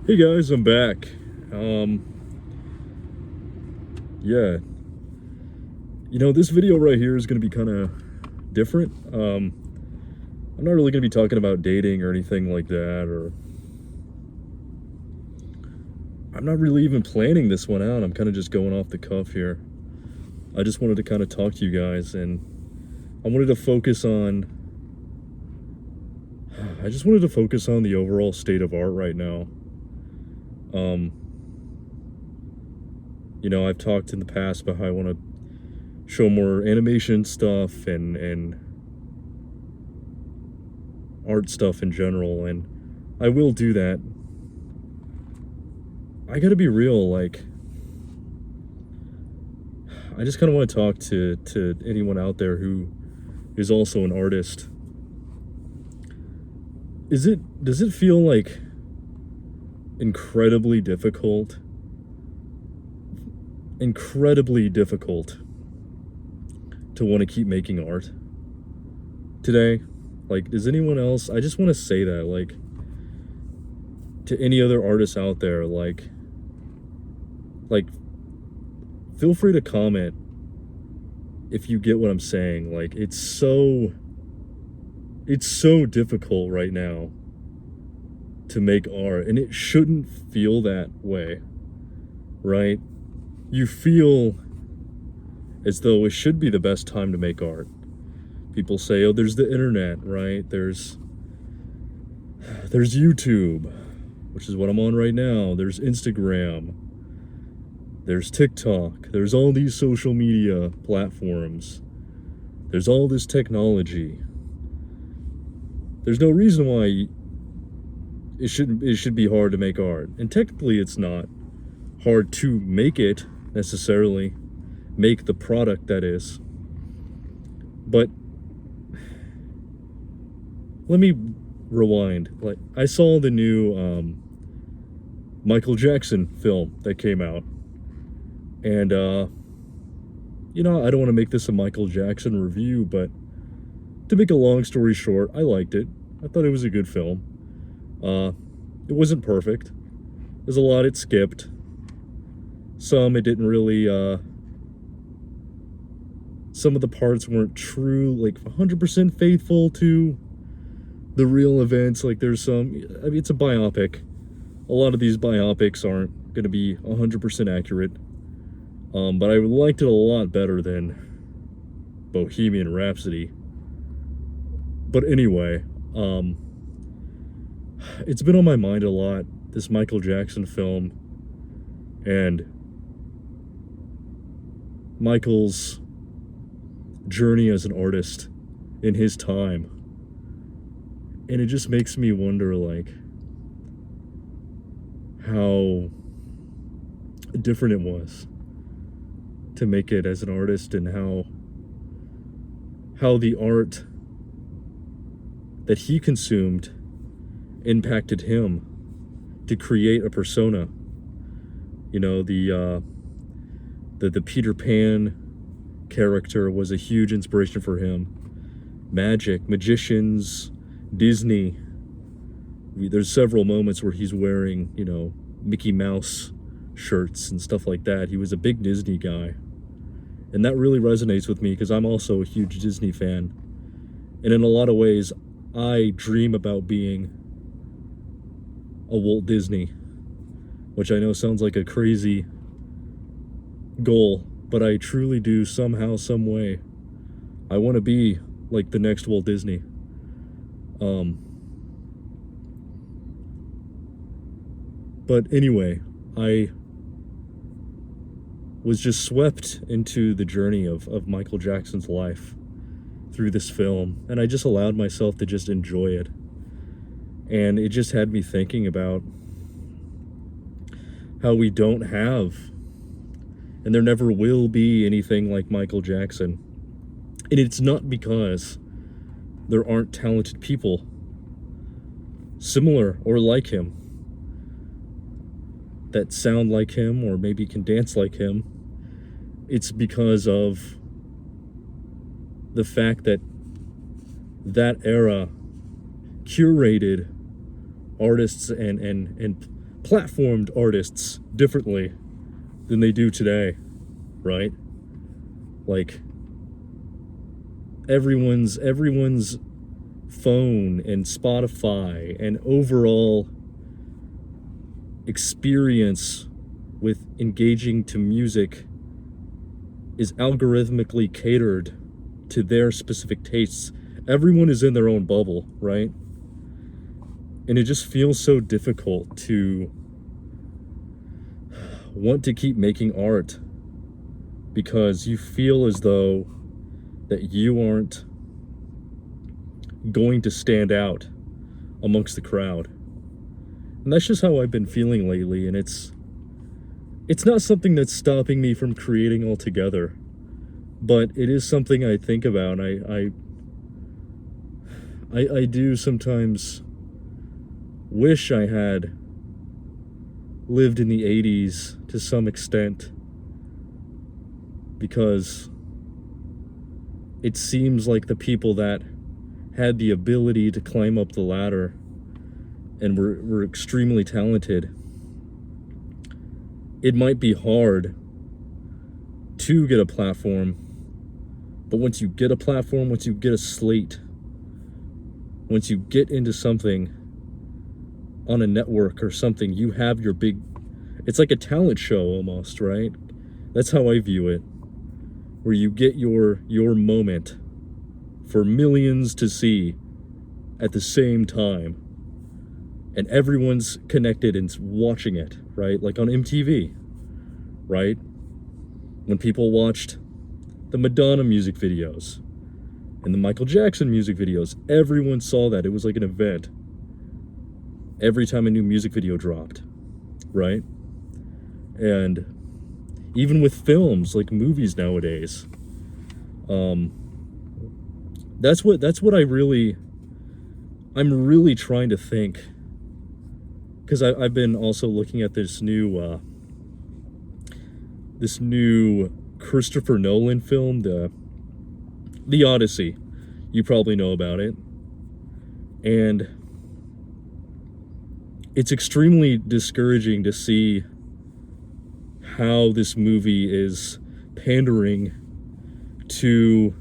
Hey guys, I'm back. Yeah, this video right here is gonna be kind of different. I'm not really gonna be talking about dating or anything like that, or I'm not really even planning this one out. I'm kind of just going off the cuff here. I just wanted to kind of talk to you guys, and I wanted to focus on. I just wanted to focus on the overall state of art right now. Um, I've talked in the past about how I want to show more animation stuff and art stuff in general, and I will do that. I gotta be real, like, I just kind of want to talk to anyone out there who is also an artist. Does it feel like incredibly difficult to want to keep making art today? Like, does anyone else? I just want to say that, like, to any other artists out there, like, feel free to comment if you get what I'm saying. Like, it's so difficult right now to make art, and it shouldn't feel that way, right? You feel as though it should be the best time to make art. People say, oh, there's the internet, right? There's YouTube, which is what I'm on right now. There's Instagram. There's TikTok. There's all these social media platforms. There's all this technology. There's no reason why it should be hard to make art. And technically it's not hard to make it necessarily, make the product, that is. But let me rewind. Like, I saw the new Michael Jackson film that came out, and I don't want to make this a Michael Jackson review, but to make a long story short, I liked it. I thought it was a good film. It wasn't perfect. There's a lot it skipped. Some it didn't really, some of the parts weren't true, like 100% faithful to the real events. Like, there's some, I mean, it's a biopic. A lot of these biopics aren't going to be 100% accurate. But I liked it a lot better than Bohemian Rhapsody. But anyway, it's been on my mind a lot, this Michael Jackson film, and Michael's journey as an artist in his time. And it just makes me wonder, like, how different it was to make it as an artist, and how the art that he consumed impacted him to create a persona. The Peter Pan character was a huge inspiration for him. Magicians, Disney. There's several moments where he's wearing, Mickey Mouse shirts and stuff like that. He was a big Disney guy. And that really resonates with me because I'm also a huge Disney fan. And in a lot of ways, I dream about being a Walt Disney, which I know sounds like a crazy goal, but I truly do somehow, some way. I want to be like the next Walt Disney. But anyway, I was just swept into the journey of Michael Jackson's life through this film, and I just allowed myself to just enjoy it. And it just had me thinking about how we don't have, and there never will be, anything like Michael Jackson. And it's not because there aren't talented people similar or like him, that sound like him or maybe can dance like him. It's because of the fact that that era curated artists and platformed artists differently than they do today, right? Like everyone's phone and Spotify and overall experience with engaging to music is algorithmically catered to their specific tastes. Everyone is in their own bubble, right? And it just feels so difficult to want to keep making art because you feel as though that you aren't going to stand out amongst the crowd. And that's just how I've been feeling lately, and it's not something that's stopping me from creating altogether, but it is something I think about. I do sometimes wish I had lived in the 80s to some extent, because it seems like the people that had the ability to climb up the ladder and were extremely talented, it might be hard to get a platform, but once you get a platform, once you get a slate, once you get into something on a network or something, you have your big, it's like a talent show almost, right? That's how I view it, where you get your moment for millions to see at the same time, and everyone's connected and watching it, right? Like on MTV, right? When people watched the Madonna music videos and the Michael Jackson music videos, everyone saw that. It was like an event every time a new music video dropped, right? And even with films, like movies nowadays, that's what I'm really trying to think, because I've been also looking at this new Christopher Nolan film, the Odyssey. You probably know about it, and it's extremely discouraging to see how this movie is pandering to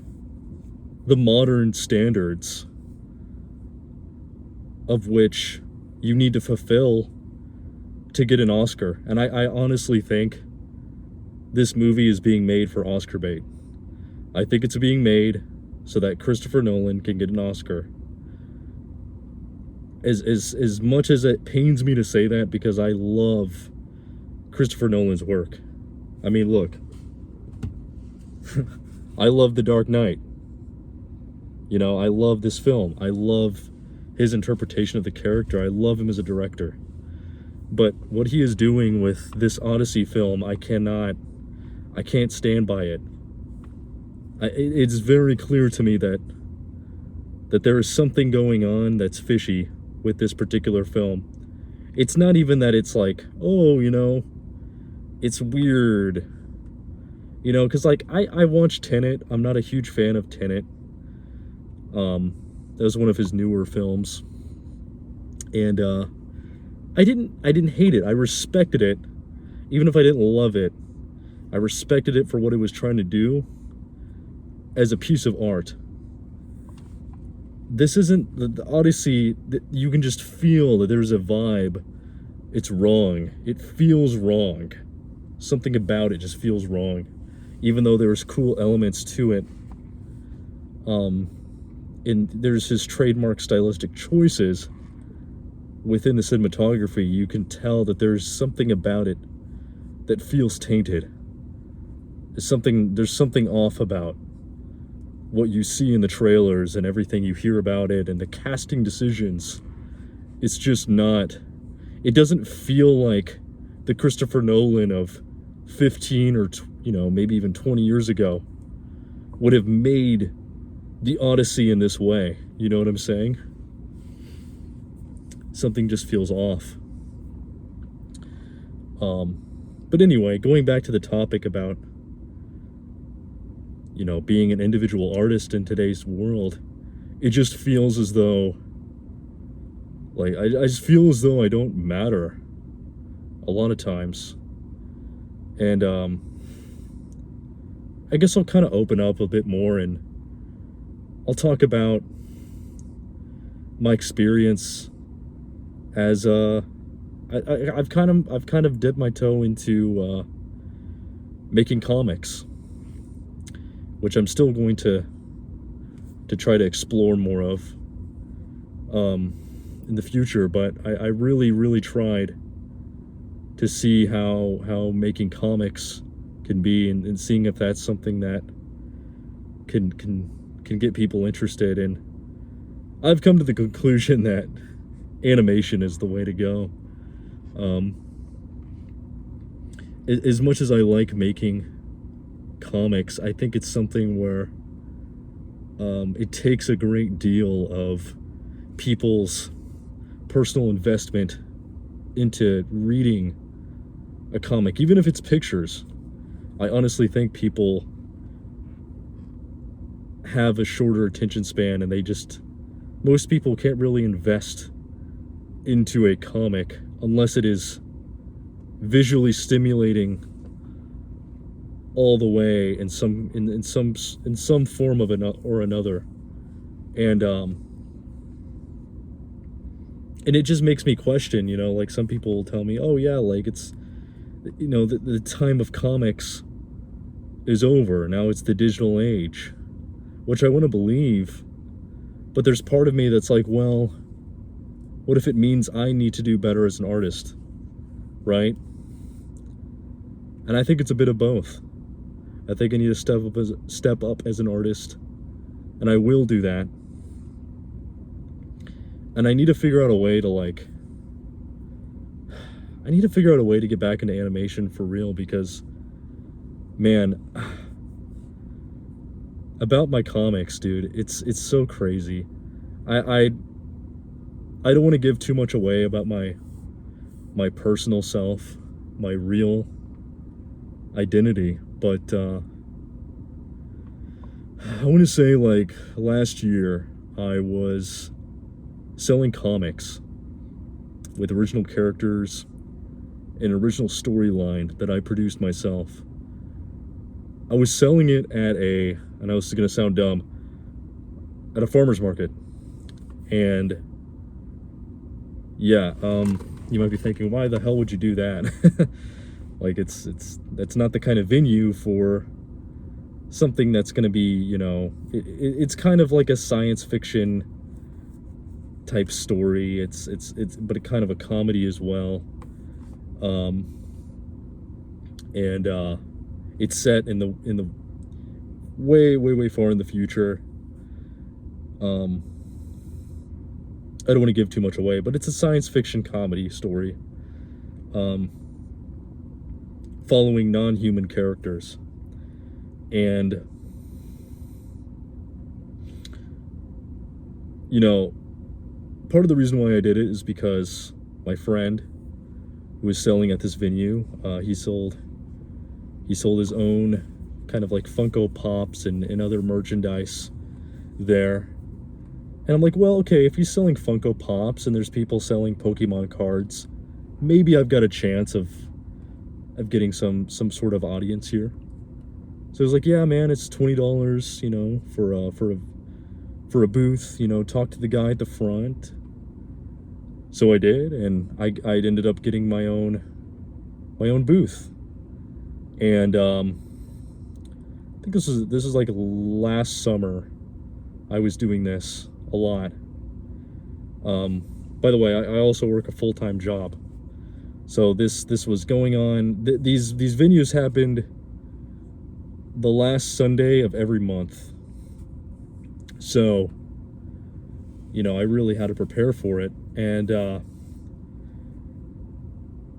the modern standards of which you need to fulfill to get an Oscar. And I honestly think this movie is being made for Oscar bait. I think it's being made so that Christopher Nolan can get an Oscar. As much as it pains me to say that, because I love Christopher Nolan's work. I mean, look, I love The Dark Knight. You know, I love this film. I love his interpretation of the character. I love him as a director. But what he is doing with this Odyssey film, I can't stand by it. It's very clear to me that there is something going on that's fishy with this particular film. It's not even that it's like, oh, you know, it's weird. You know, because like I watched Tenet. I'm not a huge fan of Tenet. That was one of his newer films, and I didn't hate it. I respected it, even if I didn't love it. I respected it for what it was trying to do as a piece of art. This isn't the Odyssey. You can just feel that there's a vibe. It's wrong. It feels wrong. Something about it just feels wrong, even though there's cool elements to it. And there's his trademark stylistic choices within the cinematography. You can tell that there's something about it that feels tainted. There's something off about what you see in the trailers and everything you hear about it, and the casting decisions. It's just not, it doesn't feel like the Christopher Nolan of 15 or maybe even 20 years ago would have made the Odyssey in this way. You know what I'm saying? Something just feels off. But anyway, going back to the topic about being an individual artist in today's world, it just feels as though, like, I just feel as though I don't matter. a lot of times. And I guess I'll kind of open up a bit more, and I'll talk about my experience as I've kind of dipped my toe into making comics, which I'm still going to try to explore more of in the future. But I really tried to see how making comics can be, and seeing if that's something that can get people interested. And I've come to the conclusion that animation is the way to go. As much as I like making comics, I think it's something where it takes a great deal of people's personal investment into reading a comic, even if it's pictures. I honestly think people have a shorter attention span, and most people can't really invest into a comic unless it is visually stimulating all the way in some form of or another. And it just makes me question, like, some people will tell me, oh yeah, like, it's, the time of comics is over. Now it's the digital age, which I want to believe. But there's part of me that's like, well, what if it means I need to do better as an artist, right? And I think it's a bit of both. I think I need to step up as an artist, and I will do that. And I need to figure out a way to get back into animation for real, because, man, about my comics, dude, it's so crazy. I don't want to give too much away about my personal self, my real identity, but I want to say, like, last year I was selling comics with original characters, an original storyline that I produced myself. I was selling it at I know this is going to sound dumb, at a farmer's market. And yeah, you might be thinking, why the hell would you do that? Like, that's not the kind of venue for something that's going to be, it's kind of like a science fiction type story. It's but it kind of a comedy as well. And it's set in the way far in the future. I don't want to give too much away, but it's a science fiction comedy story, following non-human characters. And part of the reason why I did it is because my friend who was selling at this venue, he sold his own kind of like Funko Pops and other merchandise there. And I'm like, well, okay, if he's selling Funko Pops and there's people selling Pokemon cards, maybe I've got a chance of getting some sort of audience here. So I was like, yeah, man, it's $20, for a booth, talk to the guy at the front. So I did, and I ended up getting my own booth. And I think this is like last summer. I was doing this a lot. By the way, I also work a full-time job. So this was going on. These venues happened the last Sunday of every month. So, I really had to prepare for it. And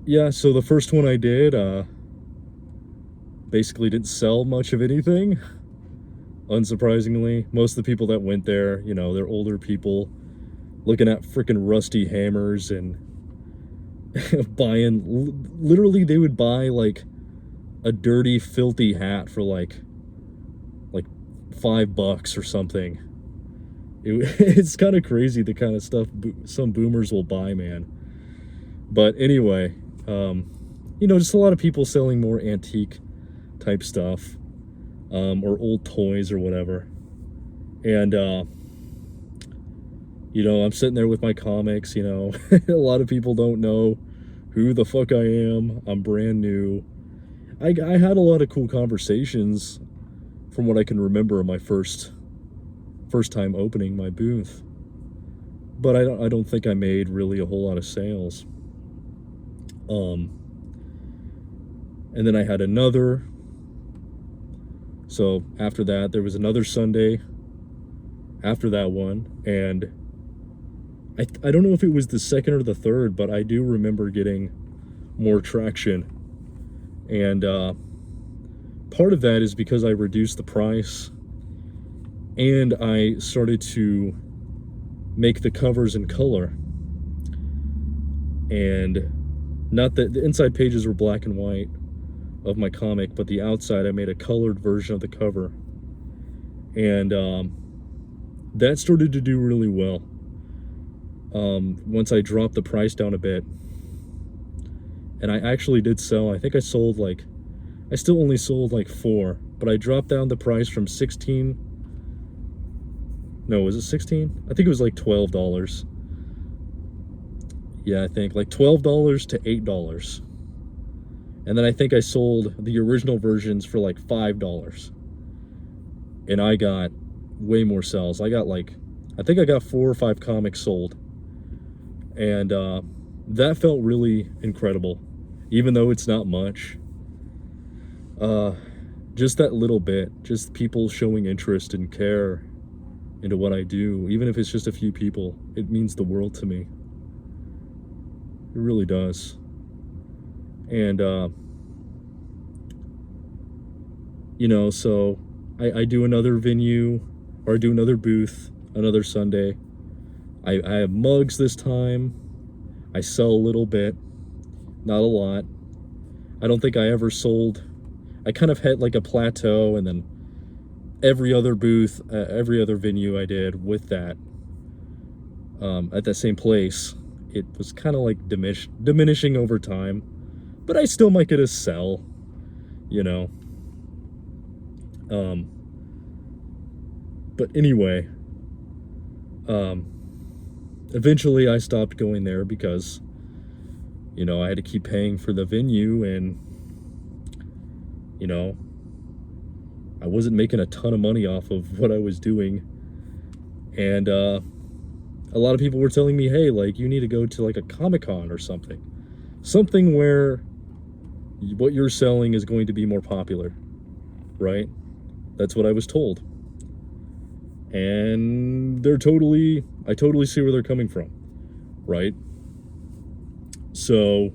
yeah, so the first one I did basically didn't sell much of anything. Unsurprisingly, most of the people that went there, they're older people looking at freaking rusty hammers and literally they would buy like a dirty, filthy hat for like $5 or something. It's kind of crazy the kind of stuff some boomers will buy, man. But anyway, just a lot of people selling more antique type stuff, or old toys or whatever. And, I'm sitting there with my comics, a lot of people don't know who the fuck I am. I'm brand new. I had a lot of cool conversations from what I can remember my first time opening my booth. But I don't think I made really a whole lot of sales. And then I had another. So after that, there was another Sunday after that one, and I don't know if it was the second or the third, but I do remember getting more traction. And part of that is because I reduced the price, and I started to make the covers in color. And not that the inside pages were black and white of my comic, but the outside I made a colored version of the cover. And that started to do really well. Once I dropped the price down a bit. And I actually did sell, I think I still only sold like 4, but I dropped down the price from 16. No, was it 16? I think it was like $12. Yeah, I think like $12 to $8. And then I think I sold the original versions for like $5. And I got way more sales. I think I got 4 or 5 comics sold. And that felt really incredible. Even though it's not much. Just that little bit. Just people showing interest and care into what I do. Even if it's just a few people. It means the world to me. It really does. And, so I do another venue, or I do another booth, another Sunday. I have mugs this time. I sell a little bit, not a lot. I don't think I ever sold. I kind of hit like a plateau, and then every other booth, every other venue I did with that, at that same place, it was kind of like diminishing over time. But I still might get a sell, But anyway, eventually I stopped going there because, I had to keep paying for the venue, and, I wasn't making a ton of money off of what I was doing. And a lot of people were telling me, hey, like, you need to go to like a Comic-Con or something where what you're selling is going to be more popular, right? That's what I was told. And I totally see where they're coming from, right? So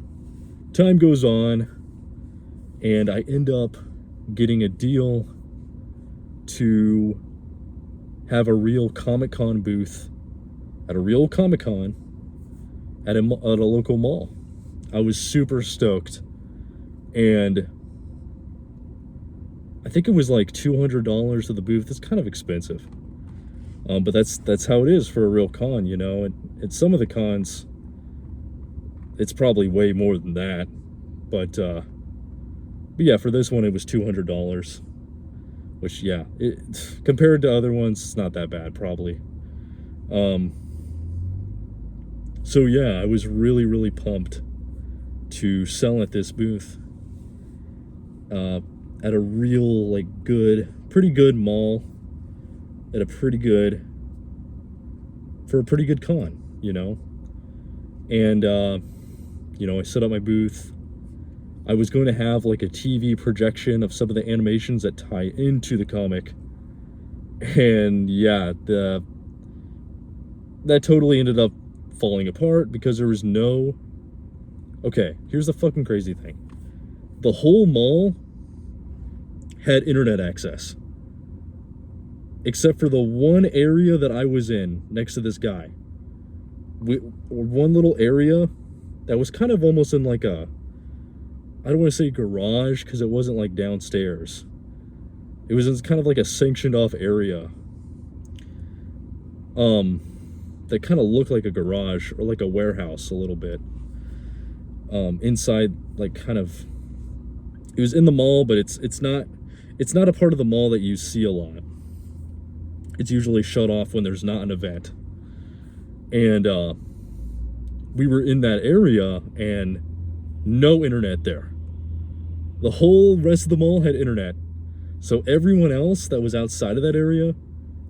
time goes on, and I end up getting a deal to have a real Comic-Con booth at a real Comic-Con at a local mall. I was super stoked. And I think it was like $200 of the booth. It's kind of expensive. But that's how it is for a real con, And at some of the cons, it's probably way more than that. But yeah, for this one, it was $200. Which, yeah, compared to other ones, it's not that bad, probably. So yeah, I was really, really pumped to sell at this booth. At a real, like, pretty good mall, for a pretty good con, And, I set up my booth. I was going to have, like, a TV projection of some of the animations that tie into the comic. And, yeah, that totally ended up falling apart because there was no... Okay, here's the fucking crazy thing. The whole mall had internet access, except for the one area that I was in next to this guy. One little area that was kind of almost in like a, I don't want to say garage, because it wasn't like downstairs. It was kind of like a sanctioned off area that kind of looked like a garage or like a warehouse a little bit. inside, like, kind of, it was in the mall, but it's not a part of the mall that you see a lot. It's usually shut off when there's not an event. And we were in that area and no internet there. The whole rest of the mall had internet. So everyone else that was outside of that area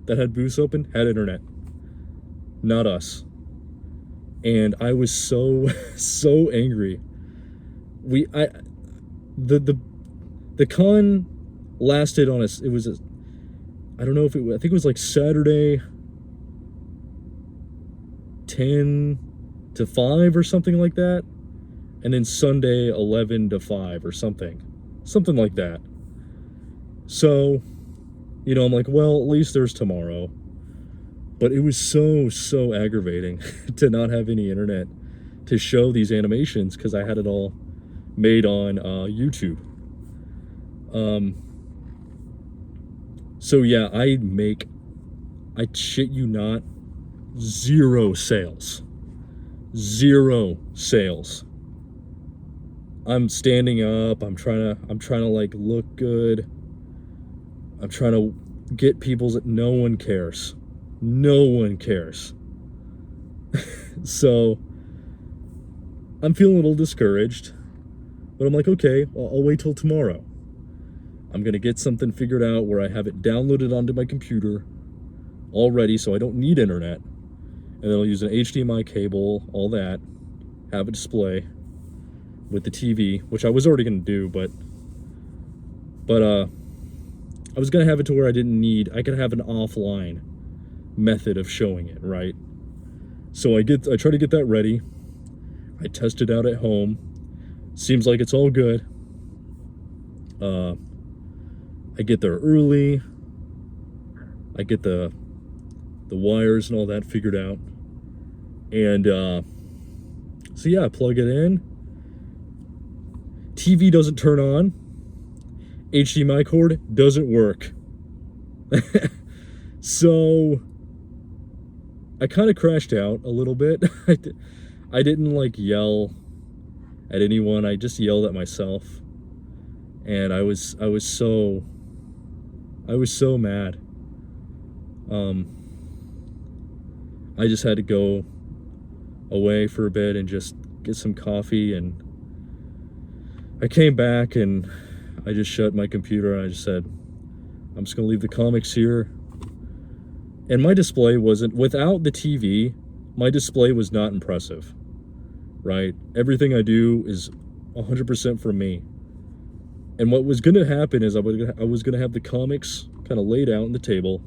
that had booths open had internet. Not us. And I was so so angry. The con lasted on us. It was I don't know if I think it was like Saturday 10 to 5 or something like that, and then Sunday 11 to 5 or something like that. So, I'm like, well, at least there's tomorrow. But it was so aggravating to not have any internet to show these animations, because I had it all made on YouTube. So yeah, I shit you not, 0 sales. 0 sales. I'm standing up, I'm trying to like look good. I'm trying to get people's, no one cares. No one cares. So I'm feeling a little discouraged, but I'm like, okay, I'll wait till tomorrow. I'm going to get something figured out where I have it downloaded onto my computer already, so I don't need internet. And then I'll use an HDMI cable, all that, have a display with the TV, which I was already going to do, but I was going to have it to where I could have an offline method of showing it, right? So I try to get that ready. I test it out at home. Seems like it's all good. I get there early. I get the wires and all that figured out. And so yeah, I plug it in. TV doesn't turn on. HDMI cord doesn't work. So I kind of crashed out a little bit. I didn't like yell at anyone. I just yelled at myself. And I was so mad. I just had to go away for a bit and just get some coffee, and I came back and I just shut my computer and I just said, I'm just gonna leave the comics here. And my display wasn't, without the TV, my display was not impressive, right? Everything I do is 100% for me. And what was gonna happen is I was gonna have the comics kind of laid out on the table,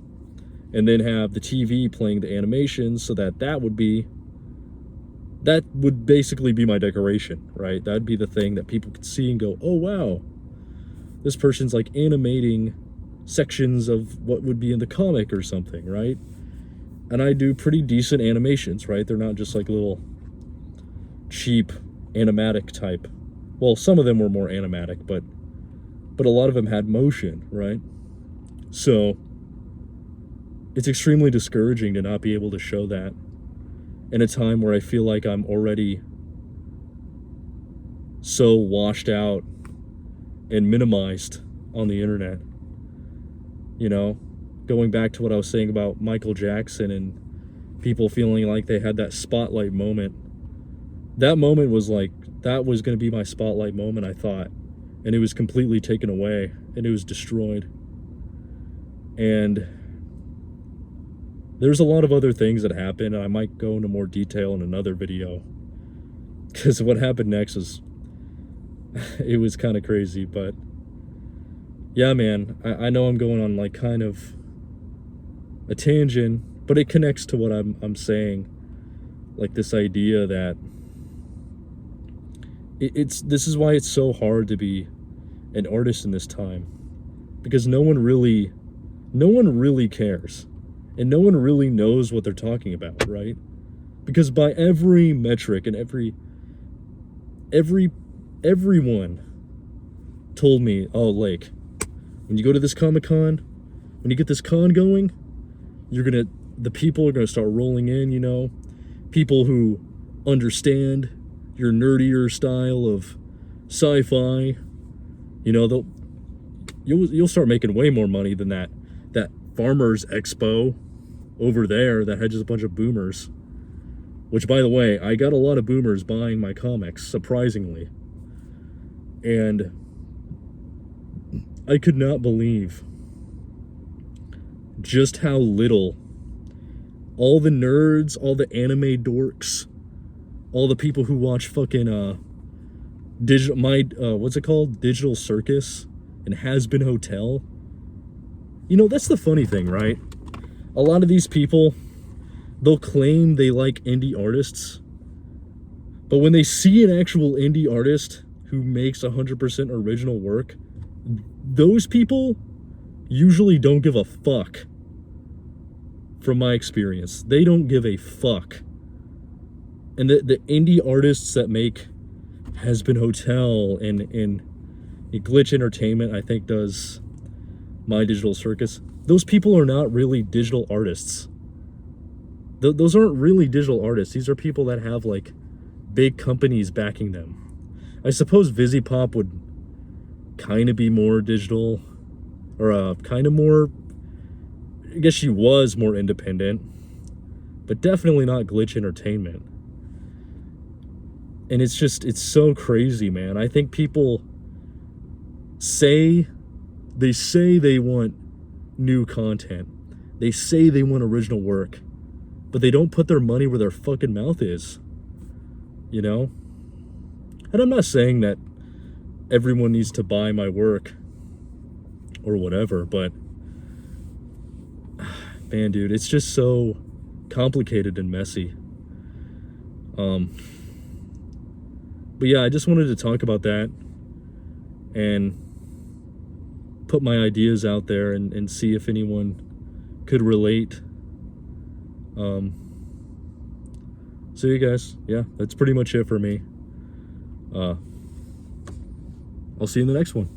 and then have the TV playing the animations, so that would basically be my decoration, right? That'd be the thing that people could see and go, oh wow, this person's like animating sections of what would be in the comic or something, right? And I do pretty decent animations, right? They're not just like little cheap animatic type. Well, some of them were more animatic, but a lot of them had motion, right? So it's extremely discouraging to not be able to show that in a time where I feel like I'm already so washed out and minimized on the internet. Going back to what I was saying about Michael Jackson and people feeling like they had that spotlight moment. That moment was like, that was going to be my spotlight moment, I thought. And it was completely taken away, and it was destroyed. And there's a lot of other things that happened, and I might go into more detail in another video, because what happened next was, it was kind of crazy. But yeah, man, I know I'm going on like kind of a tangent, but it connects to what I'm saying, like this idea that this is why it's so hard to be an artist in this time, because no one really cares, and no one really knows what they're talking about, right? Because by every metric and everyone told me, oh, Lake, when you go to this Comic-Con, when you get this con going, the people are gonna start rolling in, people who understand your nerdier style of sci-fi, you know, you'll start making way more money than that Farmers Expo over there that had just a bunch of boomers. Which, by the way, I got a lot of boomers buying my comics, surprisingly. And I could not believe just how little all the nerds, all the anime dorks, all the people who watch fucking what's it called? Digital Circus and Has Been Hotel. You know, that's the funny thing, right? A lot of these people, they'll claim they like indie artists, but when they see an actual indie artist who makes 100% original work, those people usually don't give a fuck. From my experience, they don't give a fuck. And the indie artists that make Has Been Hotel and Glitch Entertainment, I think, does My Digital Circus, those people are not really digital artists. Those aren't really digital artists. These are people that have, like, big companies backing them. I suppose VisiPop would kind of be more digital, or kind of more, I guess she was more independent, but definitely not Glitch Entertainment. And it's so crazy, man. I think people say they want new content. They say they want original work, but they don't put their money where their fucking mouth is, you know? And I'm not saying that everyone needs to buy my work or whatever, but man, dude, it's just so complicated and messy. But yeah, I just wanted to talk about that and put my ideas out there and see if anyone could relate. So you guys, yeah, that's pretty much it for me. I'll see you in the next one.